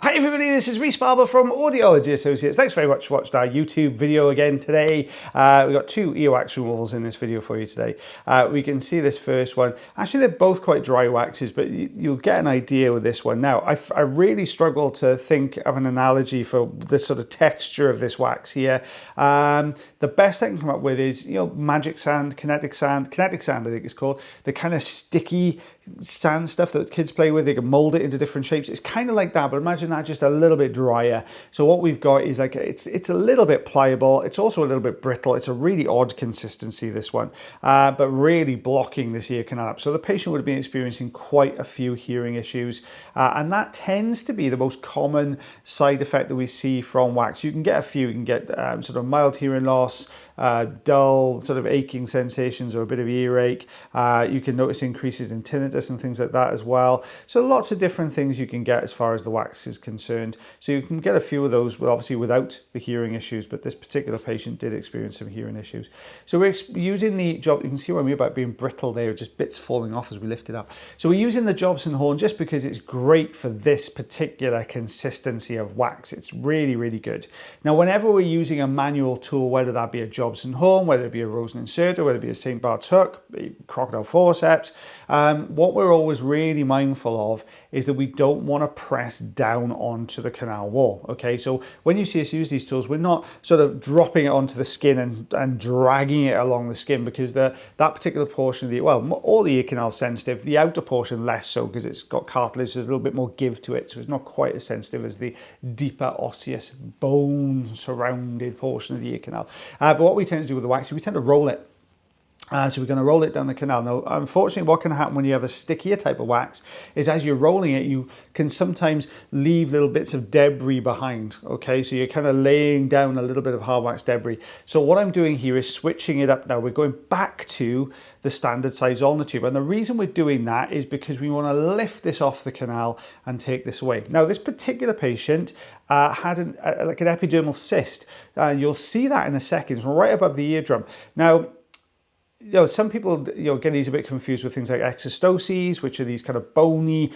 Hi everybody, this is Rhys Barber from Audiology Associates. Thanks very much for watching our YouTube video again today. We've got two earwax removals in this video for you today. We can see this first one. Actually, they're both quite dry waxes, but you'll get an idea with this one. Now, I really struggle to think of an analogy for the sort of texture of this wax here. The best I can come up with is, magic sand, kinetic sand, I think it's called. The kind of sticky sand stuff that kids play with. They can mold it into different shapes. It's kind of like that, but imagine that just a little bit drier. So what we've got is like it's a little bit pliable. It's also a little bit brittle. It's a really odd consistency, this one, but really blocking this ear canal up. So the patient would have been experiencing quite a few hearing issues, and that tends to be the most common side effect that we see from wax. You can get a few. You can get sort of mild hearing loss, dull sort of aching sensations or a bit of earache. You can notice increases in tinnitus and things like that as well. So lots of different things you can get as far as the wax is concerned. So you can get a few of those, obviously without the hearing issues, but this particular patient did experience some hearing issues. So we're using the job, you can see what I mean about being brittle there, just bits falling off as we lift it up. So we're using the Jobson horn just because it's great for this particular consistency of wax. It's really, really good. Now, whenever we're using a manual tool, whether that be a Jobson horn, whether it be a Rosen inserter, whether it be a St. Bart's hook, a crocodile forceps, what we're always really mindful of is that we don't want to press down onto the canal wall. Okay, so when you see us use these tools, we're not sort of dropping it onto the skin and dragging it along the skin, because that particular portion of the, well, all the ear canal is sensitive, the outer portion less so because it's got cartilage, there's a little bit more give to it, so it's not quite as sensitive as the deeper osseous bone surrounded portion of the ear canal. But what we tend to do with the wax is we tend to roll it. So we're going to roll it down the canal. Now, unfortunately, what can happen when you have a stickier type of wax is as you're rolling it, you can sometimes leave little bits of debris behind. Okay, so you're kind of laying down a little bit of hard wax debris. So what I'm doing here is switching it up now. We're going back to the standard size ulnar tube. And the reason we're doing that is because we want to lift this off the canal and take this away. Now, this particular patient had like an epidermal cyst. You'll see that in a second. It's right above the eardrum. Now, some people, get these a bit confused with things like exostoses, which are these kind of bony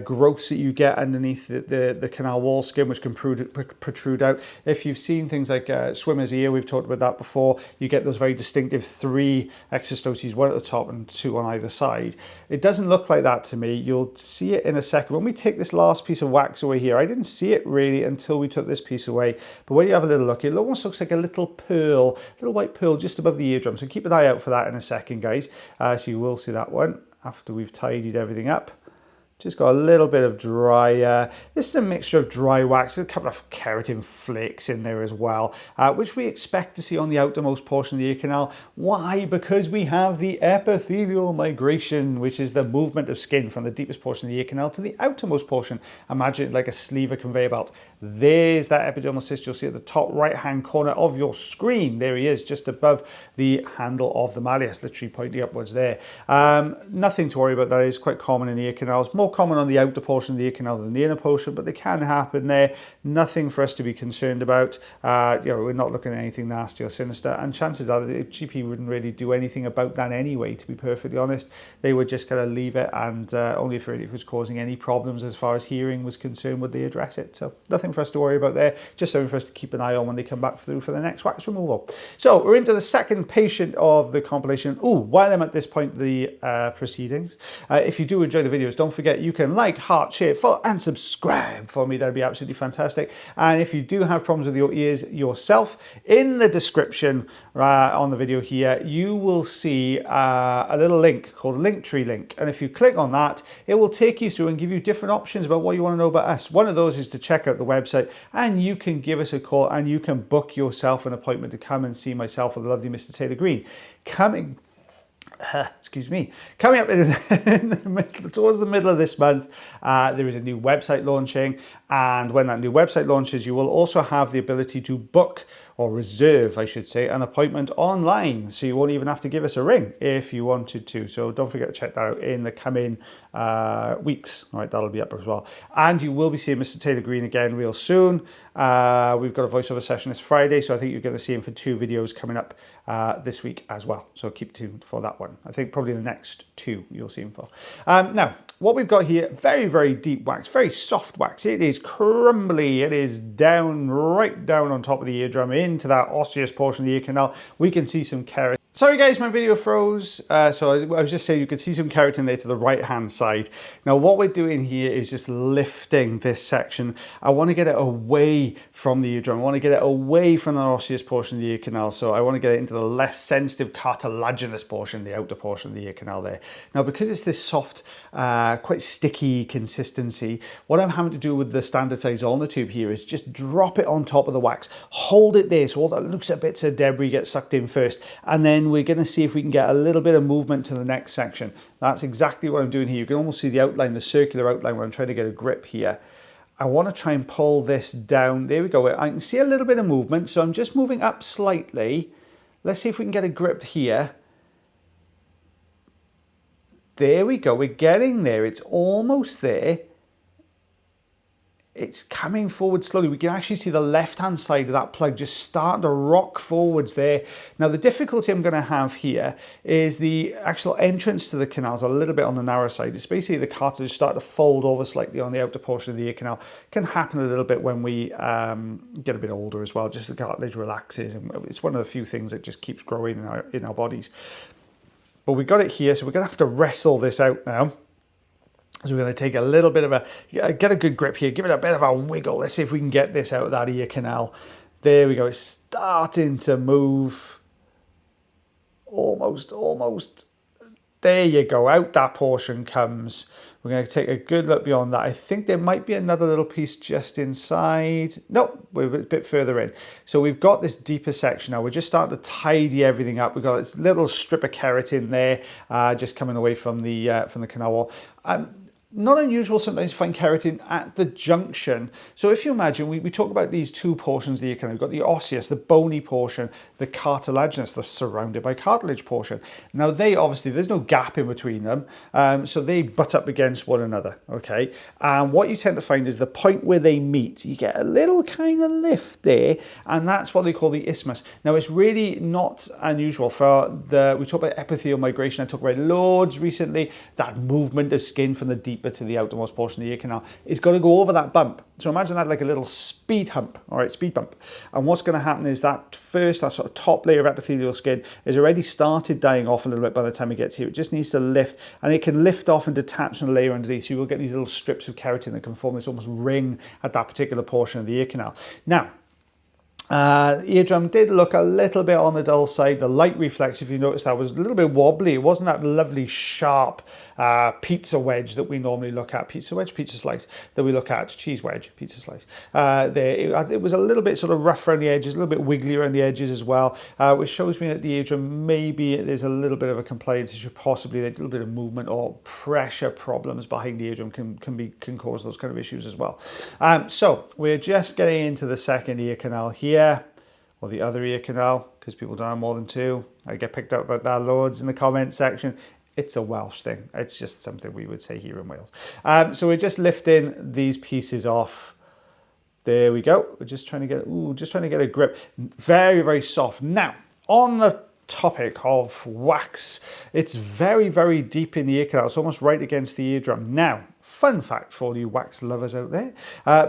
growths that you get underneath the canal wall skin, which can protrude out. If you've seen things like swimmer's ear, we've talked about that before, you get those very distinctive 3 exostoses, 1 at the top and 2 on either side. It doesn't look like that to me. You'll see it in a second. When we take this last piece of wax away here, I didn't see it really until we took this piece away. But when you have a little look, it almost looks like a little pearl, little white pearl just above the eardrum. So keep an eye out for that in a second, guys. So you will see that one after we've tidied everything up. Just got a little bit of dry, this is a mixture of dry wax, a couple of keratin flakes in there as well, which we expect to see on the outermost portion of the ear canal. Why? Because we have the epithelial migration, which is the movement of skin from the deepest portion of the ear canal to the outermost portion. Imagine it like a sleeve of conveyor belt. There's that epidermal cyst you'll see at the top right-hand corner of your screen. There he is, just above the handle of the malleus, literally pointing upwards there. Nothing to worry about. That is quite common in the ear canals. More common on the outer portion of the ear canal than the inner portion, but they can happen there. Nothing for us to be concerned about. We're not looking at anything nasty or sinister, and chances are the GP wouldn't really do anything about that anyway, to be perfectly honest. They would just kind of leave it, and only if it was causing any problems as far as hearing was concerned would they address it. So nothing for us to worry about there, just something for us to keep an eye on when they come back through for the next wax removal. So we're into the second patient of the compilation. While I'm at this point of the proceedings, if you do enjoy the videos, don't forget you can like, heart, share, follow and subscribe for me. That'd be absolutely fantastic. And if you do have problems with your ears yourself, in the description on the video here, you will see a little link called Linktree link. And if you click on that, it will take you through and give you different options about what you want to know about us. One of those is to check out the website, and you can give us a call and you can book yourself an appointment to come and see myself or the lovely Mr. Taylor Green. Coming up towards the middle of this month, there is a new website launching, and when that new website launches, you will also have the ability to book or reserve, I should say, an appointment online. So you won't even have to give us a ring if you wanted to. So don't forget to check that out in the coming weeks. All right, that'll be up as well. And you will be seeing Mr. Taylor Green again real soon. We've got a voiceover session this Friday, so I think you're going to see him for 2 videos coming up this week as well. So keep tuned for that one. one. I think probably the next two you'll see him for. Now, what we've got here, very, very deep wax, very soft wax. It is crumbly. It is down, right down on top of the eardrum into that osseous portion of the ear canal. We can see some keratin. Sorry guys, my video froze. So I was just saying you could see some keratin there to the right-hand side. Now what we're doing here is just lifting this section. I want to get it away from the eardrum. I want to get it away from the osseous portion of the ear canal. So I want to get it into the less sensitive cartilaginous portion, the outer portion of the ear canal there. Now because it's this soft, quite sticky consistency, what I'm having to do with the standard size ulnar tube here is just drop it on top of the wax, hold it there so all that looks at bits of debris get sucked in first, and then we're going to see if we can get a little bit of movement to the next section. That's exactly what I'm doing here. You can almost see the outline, the circular outline where I'm trying to get a grip here. I want to try and pull this down. There we go. I can see a little bit of movement, so I'm just moving up slightly. Let's see if we can get a grip here. There we go. We're getting there. It's almost there. It's coming forward slowly. We can actually see the left-hand side of that plug just starting to rock forwards there. Now, the difficulty I'm going to have here is the actual entrance to the canal is a little bit on the narrow side. It's basically the cartilage start to fold over slightly on the outer portion of the ear canal. It can happen a little bit when we get a bit older as well. Just the cartilage relaxes, and it's one of the few things that just keeps growing in our bodies. But we got it here, so we're going to have to wrestle this out now. So we're going to take a little bit of get a good grip here, give it a bit of a wiggle. Let's see if we can get this out of that ear canal. There we go. It's starting to move. Almost. There you go. Out that portion comes. We're going to take a good look beyond that. I think there might be another little piece just inside. Nope, we're a bit further in. So we've got this deeper section now. We're just starting to tidy everything up. We've got this little strip of keratin there, just coming away from the canal wall. Not unusual sometimes to find keratin at the junction. So if you imagine, we talk about these two portions of the ear canal. We've got the osseous, the bony portion, the cartilaginous, the surrounded by cartilage portion. Now they obviously, there's no gap in between them, so they butt up against one another, okay? And what you tend to find is the point where they meet, you get a little kind of lift there, and that's what they call the isthmus. Now it's really not unusual for we talk about epithelial migration. I talked about loads recently, that movement of skin from the deeper to the outermost portion of the ear canal. It's got to go over that bump. So imagine that like a little speed hump, all right, speed bump. And what's going to happen is that sort of top layer of epithelial skin is already started dying off a little bit by the time it gets here. It just needs to lift, and it can lift off and detach from the layer underneath. So you will get these little strips of keratin that can form this almost ring at that particular portion of the ear canal. Now, eardrum did look a little bit on the dull side. The light reflex, if you notice, that was a little bit wobbly. It wasn't that lovely sharp pizza wedge that we normally look at. Pizza wedge, pizza slice that we look at. Cheese wedge, pizza slice. It was a little bit sort of rough around the edges, a little bit wiggly around the edges as well, which shows me that the eardrum, maybe there's a little bit of a compliance issue, possibly a little bit of movement or pressure problems behind the eardrum can cause those kind of issues as well. So we're just getting into the second ear canal here, or the other ear canal, because people don't have more than two. I get picked up about that loads in the comment section. It's a Welsh thing. It's just something we would say here in Wales. So we're just lifting these pieces off. There we go. We're just trying to get a grip. Very, very soft. Now, on the topic of wax, it's very, very deep in the ear canal. It's almost right against the eardrum. Now, fun fact for all you wax lovers out there,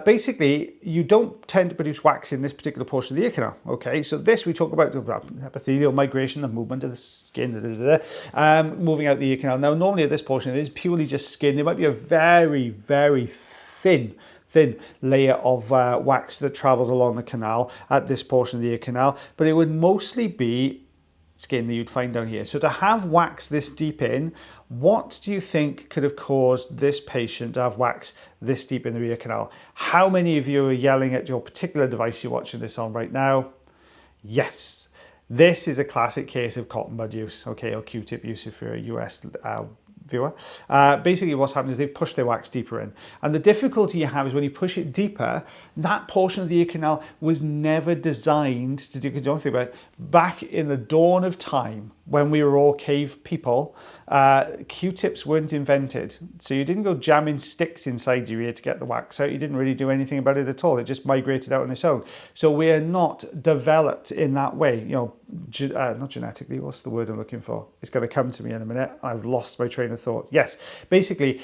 basically you don't tend to produce wax in this particular portion of the ear canal. Okay, so this we talk about epithelial migration, the movement of the skin, moving out the ear canal. Now normally at this portion it is purely just skin. There might be a very, very thin layer of wax that travels along the canal at this portion of the ear canal, but it would mostly be skin that you'd find down here. So to have wax this deep in, what do you think could have caused this patient to have wax this deep in the ear canal? How many of you are yelling at your particular device you're watching this on right now? Yes, this is a classic case of cotton bud use, okay, or Q-tip use if you're a US viewer. Basically what's happened is they've pushed their wax deeper in. And the difficulty you have is when you push it deeper, that portion of the ear canal was never designed to do, don't think about it, back in the dawn of time when we were all cave people, Q-tips weren't invented. So you didn't go jamming sticks inside your ear to get the wax out. You didn't really do anything about it at all. It just migrated out on its own. So we are not developed in that way, you know, not genetically, what's the word I'm looking for? It's going to come to me in a minute. I've lost my train of thought. Yes, basically,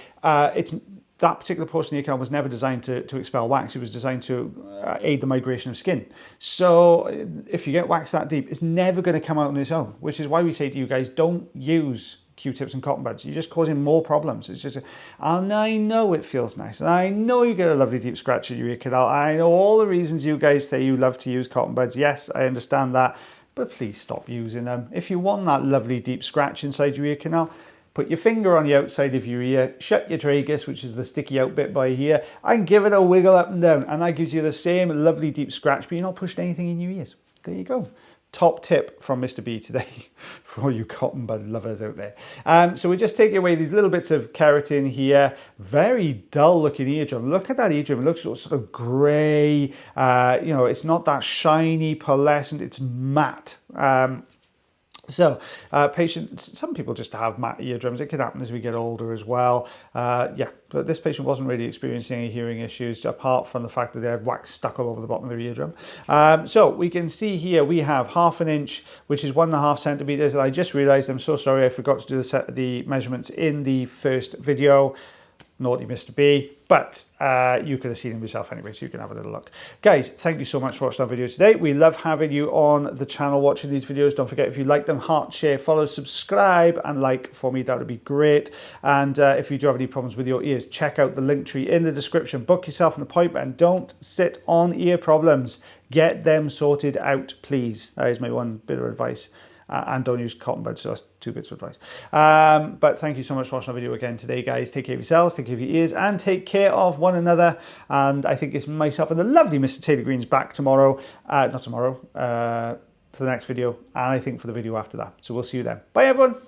that particular portion of the canal was never designed to expel wax. It was designed to aid the migration of skin. So if you get wax that deep, it's never going to come out on its own, which is why we say to you guys, don't use Q-tips and cotton buds. You're just causing more problems. It's just, and I know it feels nice, and I know you get a lovely deep scratch in your ear canal. I know all the reasons you guys say you love to use cotton buds. Yes, I understand that, but please stop using them. If you want that lovely deep scratch inside your ear canal, put your finger on the outside of your ear, shut your tragus, which is the sticky out bit by here, and give it a wiggle up and down, and that gives you the same lovely deep scratch, but you're not pushing anything in your ears. There you go. Top tip from Mr. B today for all you cotton bud lovers out there. So we're just taking away these little bits of keratin here. Very dull looking eardrum. Look at that eardrum. It looks sort of grey. You know, it's not that shiny, pearlescent. It's matte. So patients, some people just have matte eardrums. It can happen as we get older as well. Yeah, but this patient wasn't really experiencing any hearing issues apart from the fact that they had wax stuck all over the bottom of their eardrum. So we can see here we have 1/2 inch, which is 1.5 centimeters. And I just realized, I'm so sorry, I forgot to do the measurements in the first video. Naughty Mr. B, but you could have seen him yourself anyway, so you can have a little look. Guys, thank you so much for watching our video today. We love having you on the channel watching these videos. Don't forget, if you like them, heart, share, follow, subscribe, and like for me. That would be great. And if you do have any problems with your ears, check out the link tree in the description. Book yourself an appointment and don't sit on ear problems. Get them sorted out, please. That is my one bit of advice. And don't use cotton buds, so that's 2 bits of advice. But thank you so much for watching our video again today, guys. Take care of yourselves, take care of your ears, and take care of one another. And I think it's myself and the lovely Mr. Taylor Green's back tomorrow. Not tomorrow, for the next video, and I think for the video after that. So we'll see you then. Bye, everyone.